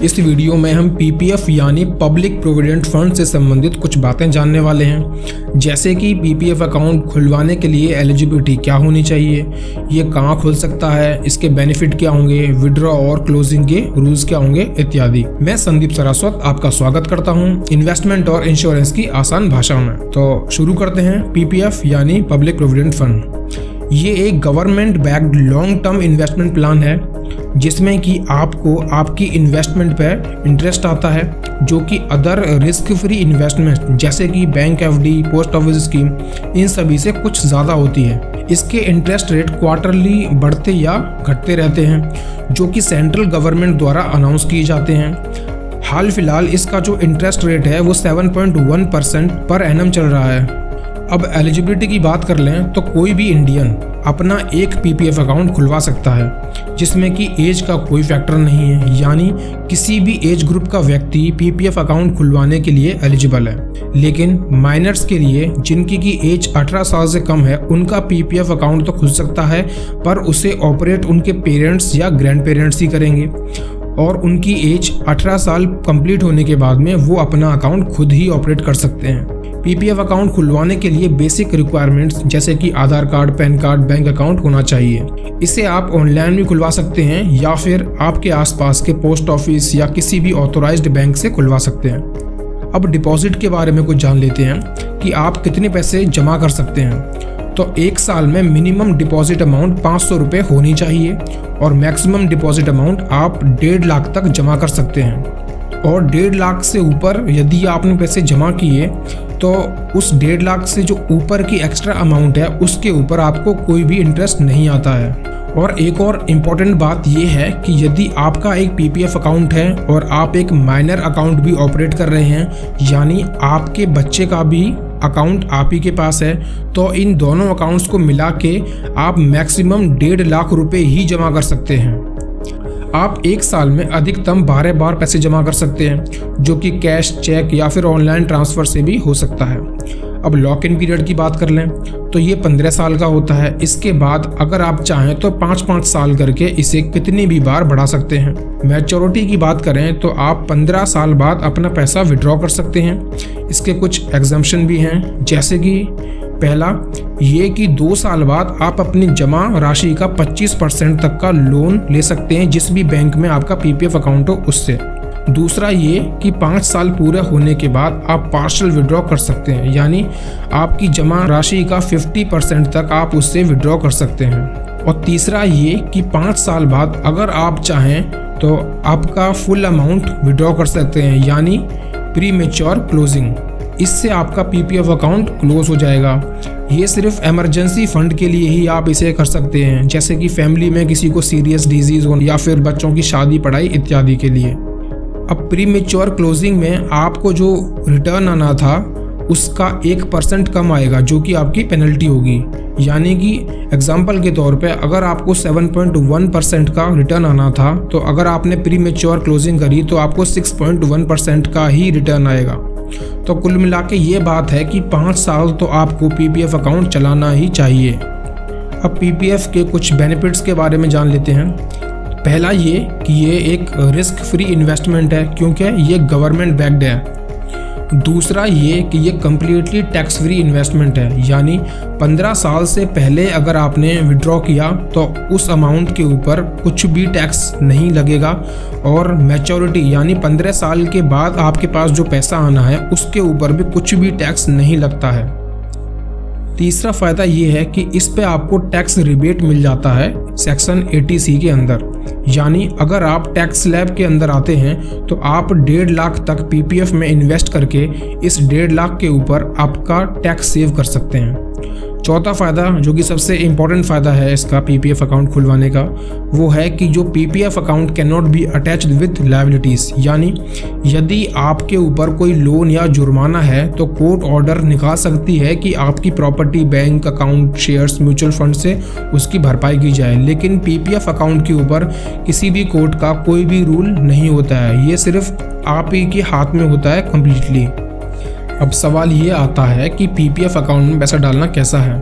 इस वीडियो में हम पीपीएफ यानी पब्लिक प्रोविडेंट फंड से संबंधित कुछ बातें जानने वाले हैं, जैसे कि पीपीएफ अकाउंट खुलवाने के लिए एलिजिबिलिटी क्या होनी चाहिए, ये कहाँ खुल सकता है, इसके बेनिफिट क्या होंगे, विड्रॉ और क्लोजिंग के रूल्स क्या होंगे इत्यादि। मैं संदीप सरस्वत आपका स्वागत करता हूँ इन्वेस्टमेंट और इंश्योरेंस की आसान भाषा में। तो शुरू करते हैं। पीपीएफ यानी पब्लिक प्रोविडेंट फंड ये एक government backed long term investment plan है जिसमें कि आपको आपकी इन्वेस्टमेंट पर इंटरेस्ट आता है, जो कि अदर रिस्क फ्री इन्वेस्टमेंट जैसे कि bank FD, post office scheme, इन सभी से कुछ ज़्यादा होती है। इसके इंटरेस्ट रेट क्वार्टरली बढ़ते या घटते रहते हैं, जो कि सेंट्रल गवर्नमेंट द्वारा अनाउंस किए जाते हैं। हाल फिलहाल इसका जो इंटरेस्ट रेट है वो 7.1% पर एनम चल रहा है। अब एलिजिबिलिटी की बात कर लें तो कोई भी इंडियन अपना एक पीपीएफ अकाउंट खुलवा सकता है, जिसमें कि एज का कोई फैक्टर नहीं है, यानी किसी भी एज ग्रुप का व्यक्ति पीपीएफ अकाउंट खुलवाने के लिए एलिजिबल है। लेकिन माइनर्स के लिए, जिनकी की एज 18 साल से कम है, उनका पीपीएफ अकाउंट तो खुल सकता है, पर उसे ऑपरेट उनके पेरेंट्स या ग्रैंड पेरेंट्स ही करेंगे, और उनकी एज 18 साल कंप्लीट होने के बाद में वो अपना अकाउंट खुद ही ऑपरेट कर सकते हैं। पीपीएफ अकाउंट खुलवाने के लिए बेसिक रिक्वायरमेंट्स जैसे कि Aadhaar card, PAN card, bank account होना चाहिए। इसे आप ऑनलाइन भी खुलवा सकते हैं या फिर आपके आसपास के पोस्ट ऑफिस या किसी भी ऑथोराइज्ड बैंक से खुलवा सकते हैं। अब डिपॉजिट के बारे में कुछ जान लेते हैं कि आप कितने पैसे जमा कर सकते हैं। तो एक साल में मिनिमम डिपॉजिट अमाउंट 500 रुपये होनी चाहिए और मैक्सिमम डिपॉजिट अमाउंट आप 1.5 लाख तक जमा कर सकते हैं। और 1.5 लाख से ऊपर यदि आपने पैसे जमा किए तो उस 1.5 लाख से जो ऊपर की एक्स्ट्रा अमाउंट है उसके ऊपर आपको कोई भी इंटरेस्ट नहीं आता है। और एक और इम्पॉर्टेंट बात यह है कि यदि आपका एक पीपीएफ अकाउंट है और आप एक माइनर अकाउंट भी ऑपरेट कर रहे हैं, यानी आपके बच्चे का भी अकाउंट आप ही के पास है, तो इन दोनों अकाउंट्स को मिला के आप मैक्सिमम 1.5 लाख रुपए ही जमा कर सकते हैं। आप एक साल में अधिकतम 12 बार पैसे जमा कर सकते हैं, जो कि कैश, चेक या फिर ऑनलाइन ट्रांसफ़र से भी हो सकता है। अब लॉक इन पीरियड की बात कर लें तो ये 15 साल का होता है। इसके बाद अगर आप चाहें तो 5-5 साल करके इसे कितनी भी बार बढ़ा सकते हैं। मैच्योरिटी की बात करें तो आप 15 साल बाद अपना पैसा विड्रॉ कर सकते हैं। इसके कुछ एग्जम्पशन भी हैं, जैसे कि पहला ये कि 2 साल बाद आप अपनी जमा राशि का 25% तक का लोन ले सकते हैं, जिस भी बैंक में आपका पीपीएफ अकाउंट हो उससे। दूसरा ये कि 5 साल पूरे होने के बाद आप पार्शियल विड्रॉ कर सकते हैं, यानी आपकी जमा राशि का 50% तक आप उससे विड्रॉ कर सकते हैं। और तीसरा ये कि 5 साल बाद अगर आप चाहें तो आपका फुल अमाउंट विड्रॉ कर सकते हैं, यानी प्री मैच्योर क्लोजिंग। इससे आपका पीपीएफ अकाउंट क्लोज हो जाएगा। ये सिर्फ इमरजेंसी फंड के लिए ही आप इसे कर सकते हैं, जैसे कि फैमिली में किसी को सीरियस डिजीज हो या फिर बच्चों की शादी, पढ़ाई इत्यादि के लिए। अब प्री मैच्योर क्लोजिंग में आपको जो रिटर्न आना था उसका 1% कम आएगा, जो कि आपकी पेनल्टी होगी। यानी कि एग्जाम्पल के तौर पे अगर आपको 7.1% का रिटर्न आना था, तो अगर आपने प्री मैच्योर क्लोजिंग करी तो आपको 6.1% का ही रिटर्न आएगा। तो कुल मिला के ये बात है कि 5 साल तो आपको पीपीएफ अकाउंट चलाना ही चाहिए। अब पीपीएफ के कुछ बेनिफिट्स के बारे में जान लेते हैं। पहला ये कि ये एक रिस्क फ्री इन्वेस्टमेंट है, क्योंकि ये गवर्नमेंट बैक्ड है। दूसरा ये कि ये कम्प्लीटली टैक्स फ्री इन्वेस्टमेंट है, यानी 15 साल से पहले अगर आपने विड्रॉ किया तो उस अमाउंट के ऊपर कुछ भी टैक्स नहीं लगेगा। और मैच्योरिटी यानी 15 साल के बाद आपके पास जो पैसा आना है उसके ऊपर भी कुछ भी टैक्स नहीं लगता है। तीसरा फ़ायदा ये है कि इस पे आपको टैक्स रिबेट मिल जाता है सेक्शन 80C के अंदर, यानी अगर आप टैक्स स्लैब के अंदर आते हैं तो आप 1.5 लाख तक पीपीएफ में इन्वेस्ट करके इस 1.5 लाख के ऊपर आपका टैक्स सेव कर सकते हैं। चौथा फ़ायदा, जो कि सबसे इम्पॉर्टेंट फ़ायदा है इसका पीपीएफ अकाउंट खुलवाने का, वो है कि जो PPF account can not be attached with liabilities, यानी यदि आपके ऊपर कोई लोन या जुर्माना है तो कोर्ट ऑर्डर निकाल सकती है कि आपकी property, bank account, shares, mutual fund से उसकी भरपाई की जाए। लेकिन पीपीएफ अकाउंट के ऊपर किसी भी कोर्ट का कोई भी रूल नहीं होता है, ये सिर्फ आप ही के हाथ में होता है कम्प्लीटली। अब सवाल ये आता है कि पीपीएफ अकाउंट में पैसा डालना कैसा है।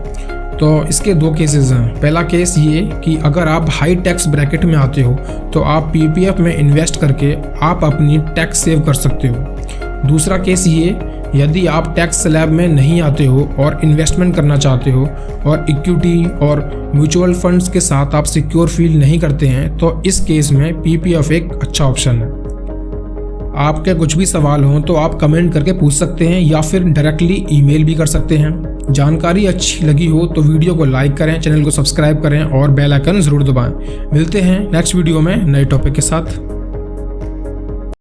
तो इसके दो केसेस हैं। पहला केस ये कि अगर आप हाई टैक्स ब्रैकेट में आते हो तो आप पीपीएफ में इन्वेस्ट करके आप अपनी टैक्स सेव कर सकते हो। दूसरा केस ये, यदि आप टैक्स स्लैब में नहीं आते हो और इन्वेस्टमेंट करना चाहते हो और इक्विटी और म्यूचुअल फंड्स के साथ आप सिक्योर फील नहीं करते हैं, तो इस केस में पीपीएफ एक अच्छा ऑप्शन है। आपके कुछ भी सवाल हों तो आप कमेंट करके पूछ सकते हैं या फिर डायरेक्टली ईमेल भी कर सकते हैं। जानकारी अच्छी लगी हो तो वीडियो को लाइक करें, चैनल को सब्सक्राइब करें और बेल आइकन ज़रूर दबाएं। मिलते हैं नेक्स्ट वीडियो में नए टॉपिक के साथ।